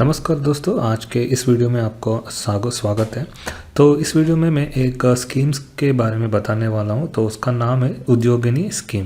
नमस्कार दोस्तों, आज के इस वीडियो में आपको स्वागत है। तो इस वीडियो में मैं एक स्कीम्स के बारे में बताने वाला हूं। तो उसका नाम है उद्योगिनी स्कीम।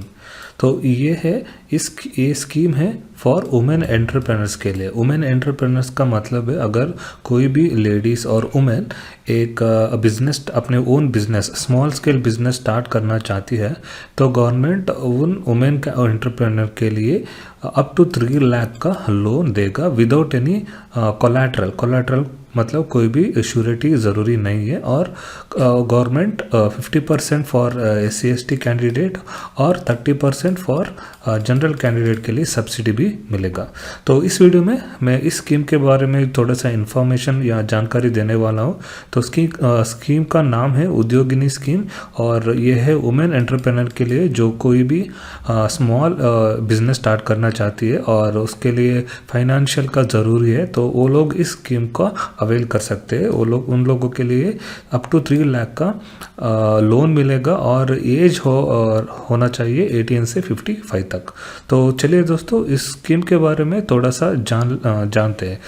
तो ये स्कीम है फॉर वुमेन एंटरप्रेनर्स के लिए। वुमेन एंटरप्रेनर्स का मतलब है अगर कोई भी लेडीज़ और वुमेन एक बिजनेस, अपने own business, small scale business start करना चाहती है तो गवर्नमेंट उन वुमेन का एंटरप्रेनर के लिए अप टू 3 लाख का लोन देगा विदाउट एनी कोलैटरल मतलब कोई भी श्योरिटी ज़रूरी नहीं है। और गवर्नमेंट 50% फॉर SC/ST कैंडिडेट और 30% फॉर जनरल कैंडिडेट के लिए सब्सिडी भी मिलेगा। तो इस वीडियो में मैं इस स्कीम के बारे में थोड़ा सा इन्फॉर्मेशन या जानकारी देने वाला हूँ। तो स्कीम का नाम है उद्योगिनी स्कीम और ये है वुमेन एंटरप्रेनर के लिए जो कोई भी स्मॉल बिजनेस स्टार्ट करना चाहती है और उसके लिए फाइनेंशियल का ज़रूरी है, तो वो लोग इस स्कीम का अवेल कर सकते हैं। वो लोग, उन लोगों के लिए अप टू 3 लाख का लोन मिलेगा और एज होना चाहिए 18 से 55 तक। तो चलिए दोस्तों, इस स्कीम के बारे में थोड़ा सा जानते हैं।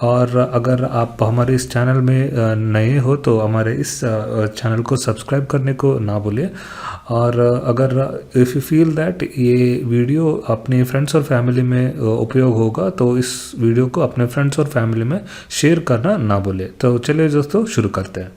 और अगर आप हमारे इस चैनल में नए हो तो हमारे इस चैनल को सब्सक्राइब करने को ना भूलिए। और अगर इफ़ यू फील दैट ये वीडियो अपने फ्रेंड्स और फैमिली में उपयोग होगा तो इस वीडियो को अपने फ्रेंड्स और फैमिली में शेयर करना ना भूलें। तो चलिए दोस्तों, शुरू करते हैं।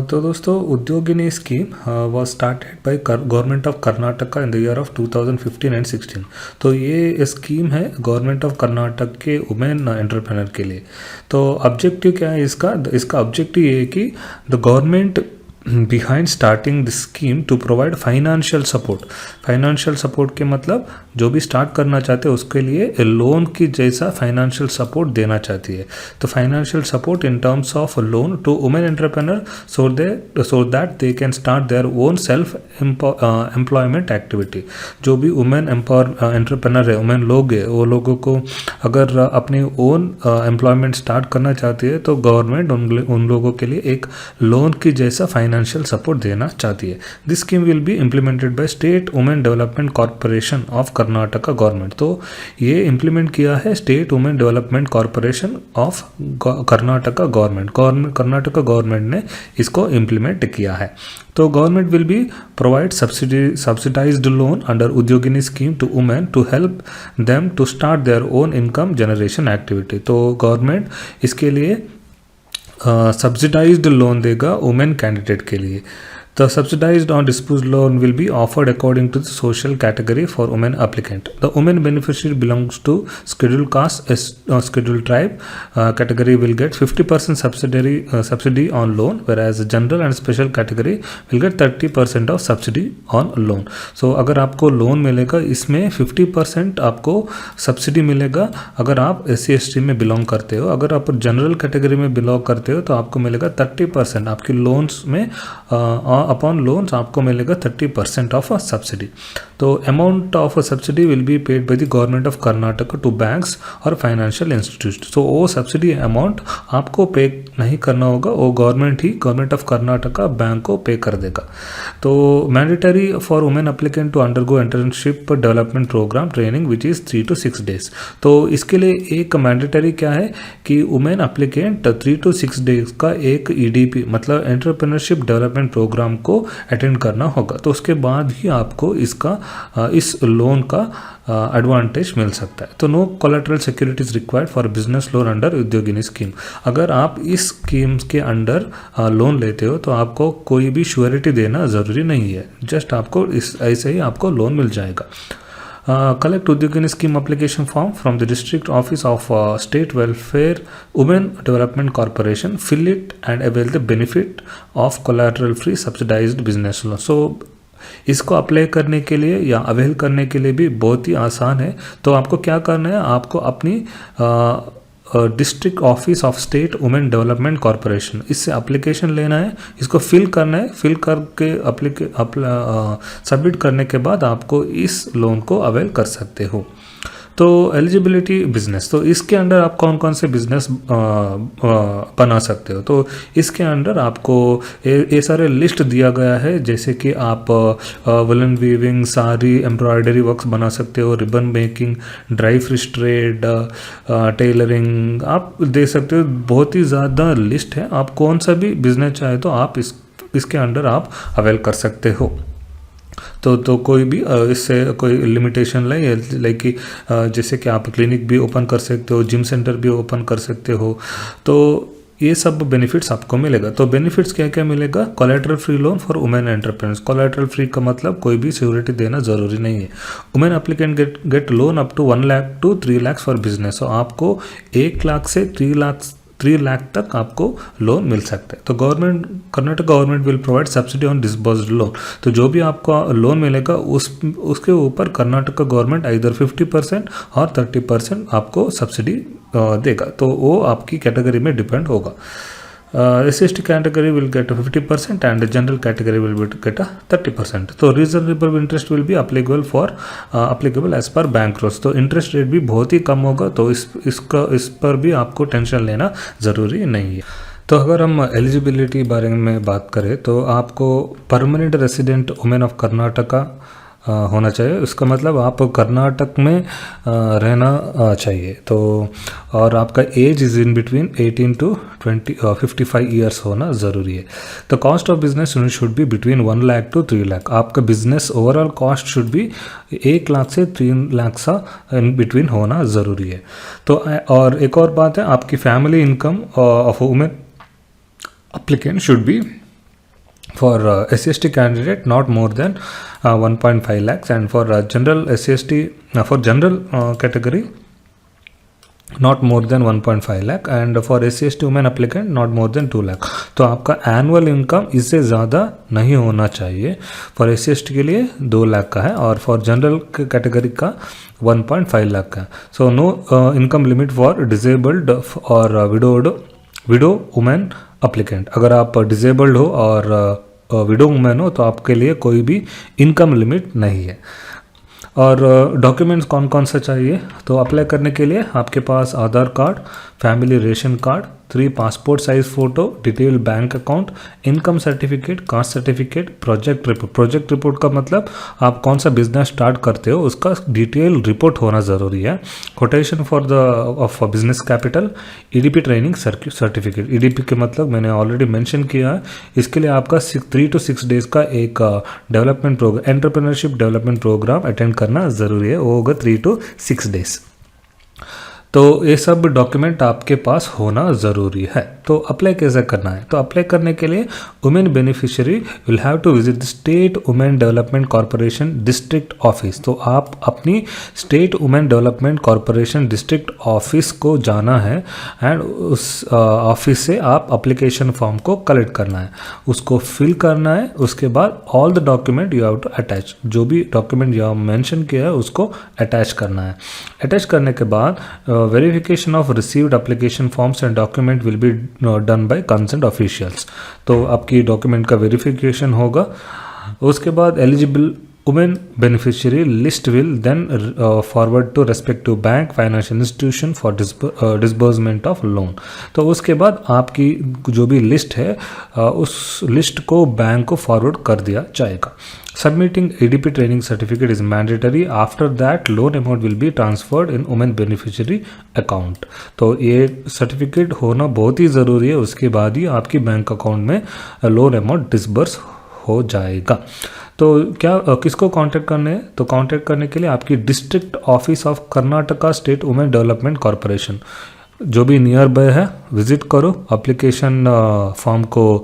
तो दोस्तों, Udyogini scheme was started by government of Karnataka in the year of 2015 and 16। तो ये स्कीम है गवर्नमेंट ऑफ कर्नाटक के वुमेन एंटरप्रेनर के लिए। तो ऑब्जेक्टिव क्या है इसका ऑब्जेक्टिव ये है कि the government behind starting this scheme to provide financial support के मतलब जो भी स्टार्ट करना चाहते हैं उसके लिए लोन की जैसा फाइनेंशियल सपोर्ट देना चाहती है। तो financial support in terms of loan to women entrepreneur so that they can start their own self employment activity. जो भी वुमेन एंटरप्रेनर है, वुमेन लोग है, वो लोगों को अगर अपने ओन एम्प्लॉयमेंट स्टार्ट करना चाहती है तो गवर्नमेंट उन लोगों के लिए एक लोन की जैसा फाइनेंशियल सपोर्ट देना चाहती है। This scheme will be implemented by state women development corporation of Karnataka government. तो ये इम्प्लीमेंट किया है state women development corporation of Karnataka government. Karnataka government ने इसको इम्प्लीमेंट किया है। तो government will be provide subsidised loan under Udyogini scheme to women to help them to start their own income generation activity. तो गवर्नमेंट इसके लिए सब्सिडाइज्ड लोन देगा women candidate के लिए। The subsidized or disposed loan will be offered according to the social category for women applicant. The women beneficiary belongs to scheduled caste or scheduled tribe category will get 50% subsidy on loan, whereas general and special category will get 30% of subsidy on loan. So अगर आपको loan मिलेगा इसमें 50% आपको subsidy मिलेगा अगर आप SC/ST में belong करते हो। अगर आप जनरल कैटेगरी में बिलोंग करते हो तो आपको मिलेगा 30% आपकी लोन्स में अपॉन लोन्स आपको मिलेगा 30% ऑफ सब्सिडी। तो amount of subsidy will be paid by the government of Karnataka to banks और फाइनेंशियल इंस्टीट्यूट। तो वो सब्सिडी अमाउंट आपको पे नहीं करना होगा, वो गवर्नमेंट ऑफ कर्नाटका बैंक को पे कर देगा। तो mandatory for women applicant to undergo internship development programme training which is 3 to 6 days। तो इसके लिए एक मैंडेटरी क्या है कि वुमेन एप्लीकेंट 3 to 6 days का एक EDP मतलब एंटरप्रेन्योरशिप डेवलपमेंट प्रोग्राम को अटेंड करना होगा। तो उसके बाद ही आपको इस लोन का एडवांटेज मिल सकता है। तो no collateral securities required for business loan under Udyogini scheme. अगर आप इस स्कीम के अंडर लोन लेते हो तो आपको कोई भी श्योरिटी देना ज़रूरी नहीं है, जस्ट आपको ऐसे ही आपको लोन मिल जाएगा। Collect Udyogini scheme application form from the district office of State Welfare Women Development Corporation, fill it and avail the benefit of collateral free subsidized business loan। So इसको apply करने के लिए या avail करने के लिए भी बहुत ही आसान है। तो आपको क्या करना है, आपको अपनी district office of state women development corporation इससे एप्लीकेशन लेना है, इसको फिल करना है। फिल करके सबमिट करने के बाद आपको इस लोन को अवेल कर सकते हो। तो एलिजिबिलिटी बिजनेस, तो इसके अंडर आप कौन कौन से बिजनेस बना सकते हो। तो इसके अंडर आपको ये सारे लिस्ट दिया गया है, जैसे कि आप woollen weaving, sari, embroidery works बना सकते हो, ribbon making, dry fish trade, tailoring, आप देख सकते हो। बहुत ही ज़्यादा लिस्ट है, आप कौन सा भी बिजनेस चाहे तो आप इसके अंडर आप अवेल कर सकते हो। तो कोई भी इससे कोई लिमिटेशन लाइक कि जैसे कि आप क्लिनिक भी ओपन कर सकते हो, जिम सेंटर भी ओपन कर सकते हो, तो ये सब बेनिफिट्स आपको मिलेगा। तो बेनिफिट्स क्या क्या मिलेगा, collateral free loan for women entrepreneurs. Collateral free का मतलब कोई भी सिक्योरिटी देना जरूरी नहीं है। Women applicant get loan up to 1 lakh to 3 lakh for business. तो आपको 1 लाख से 3 लाख तक आपको लोन मिल सकता है। तो Karnataka government will provide subsidy on disbursed loan. तो जो भी आपको लोन मिलेगा उसके ऊपर कर्नाटक का गवर्नमेंट इधर 50% और 30% आपको सब्सिडी देगा। तो वो आपकी कैटेगरी में डिपेंड होगा। SC/ST category will get 50% and the general category will get 30%. तो reasonable interest will be applicable as per bank rules। तो इंटरेस्ट रेट भी बहुत ही कम होगा, तो इस पर भी आपको टेंशन लेना ज़रूरी नहीं है। तो अगर हम एलिजिबिलिटी बारे में बात करें तो आपको permanent resident women of Karnataka होना चाहिए। उसका मतलब आप कर्नाटक में रहना चाहिए। तो और आपका age is in between 18 to 55 years होना ज़रूरी है। तो cost of business should be between 1 lakh to 3 lakh. आपका business overall cost should be 1 lakh से 3 लाख सा इन बिटवीन होना ज़रूरी है। तो और एक और बात है, आपकी family income of women applicant should be for SC/ST candidate not more than 1.5 lakhs, and for general SC/ST for general category not more than 1.5 lakh, and for SC/ST women applicant not more than 2 lakh। तो आपका annual income इससे ज़्यादा नहीं होना चाहिए। For SC/ST के लिए 2 लाख का है और फॉर जनरल कैटेगरी का 1.5 लाख का है। So no income limit for disabled और विडो वुमेन अप्लीकेंट। अगर आप डिसेबल्ड हो और विडो वुमेन हो तो आपके लिए कोई भी इनकम लिमिट नहीं है। और डॉक्यूमेंट्स कौन कौन सा चाहिए, तो अप्लाई करने के लिए आपके पास Aadhaar card, family ration card, 3 passport size photo, detail bank account, income certificate, caste certificate, project report. Project report का मतलब आप कौन सा बिजनेस स्टार्ट करते हो उसका डिटेल रिपोर्ट होना ज़रूरी है। Quotation for the of business capital, EDP training certificate. EDP के मतलब मैंने ऑलरेडी मेंशन किया है। इसके लिए आपका 3 to 6 डेज़ का एक development programme, entrepreneurship development programme attend करना ज़रूरी है। वो होगा 3 to 6 डेज़। तो ये सब डॉक्यूमेंट आपके पास होना ज़रूरी है। तो अप्लाई कैसे करना है, तो अप्लाई करने के लिए women beneficiary will have to visit the state women development corporation district office. तो आप अपनी state women development corporation district office को जाना है एंड उस ऑफिस से आप अप्लीकेशन फॉर्म को कलेक्ट करना है, उसको फिल करना है। उसके बाद all the document you have to attach, जो भी डॉक्यूमेंट यू मेंशन किया है उसको अटैच करना है। अटैच करने के बाद verification of received application forms and document will be done by concerned officials. तो आपकी डॉक्यूमेंट का वेरिफिकेशन होगा। उसके बाद eligible women beneficiary list will then forward to respective bank financial institution for disbursement of loan. तो उसके बाद आपकी जो भी लिस्ट है उस लिस्ट को बैंक को फॉरवर्ड कर दिया जाएगा। Submitting EDP training certificate is mandatory. After that, loan amount will be transferred in women beneficiary account. तो ये सर्टिफिकेट होना बहुत ही ज़रूरी है, उसके बाद ही आपकी बैंक अकाउंट में लोन अमाउंट डिसबर्स हो जाएगा। तो क्या किसको कांटेक्ट करने हैं, तो कांटेक्ट करने के लिए आपकी district office of Karnataka state women development corporation जो भी नियर बाय है विजिट करो, एप्लीकेशन फॉर्म को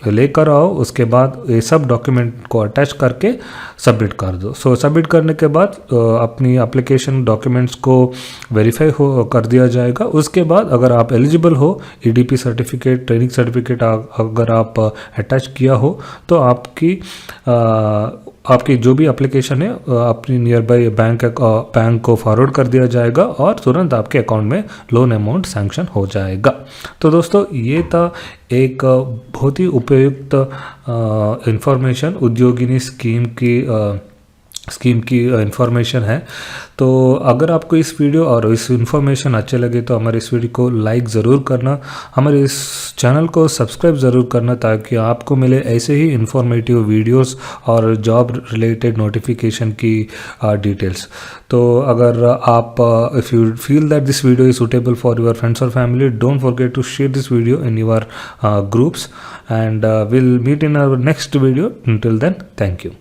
लेकर आओ। उसके बाद ये सब डॉक्यूमेंट को अटैच करके सबमिट कर दो। सो सबमिट करने के बाद अपनी एप्लीकेशन डॉक्यूमेंट्स को वेरीफाई कर दिया जाएगा। उसके बाद अगर आप एलिजिबल हो, EDP सर्टिफिकेट, ट्रेनिंग सर्टिफिकेट अगर आप अटैच किया हो तो आपकी जो भी एप्लीकेशन है अपनी नियर बाय बैंक को फॉरवर्ड कर दिया जाएगा और तुरंत आपके अकाउंट में लोन अमाउंट सैंक्शन हो जाएगा। तो दोस्तों ये था एक बहुत ही उपयुक्त इंफॉर्मेशन उद्योगिनी स्कीम की स्कीम की इन्फॉर्मेशन है। तो अगर आपको इस वीडियो और इस इन्फॉर्मेशन अच्छे लगे तो हमारे इस वीडियो को लाइक ज़रूर करना, हमारे इस चैनल को सब्सक्राइब ज़रूर करना, ताकि आपको मिले ऐसे ही इन्फॉर्मेटिव वीडियोस और जॉब रिलेटेड नोटिफिकेशन की डिटेल्स। तो अगर आप if you feel that this video is suitable for your friends और family, don't forget to share this video in your groups, and we'll meet in our next video. Until then, thank you.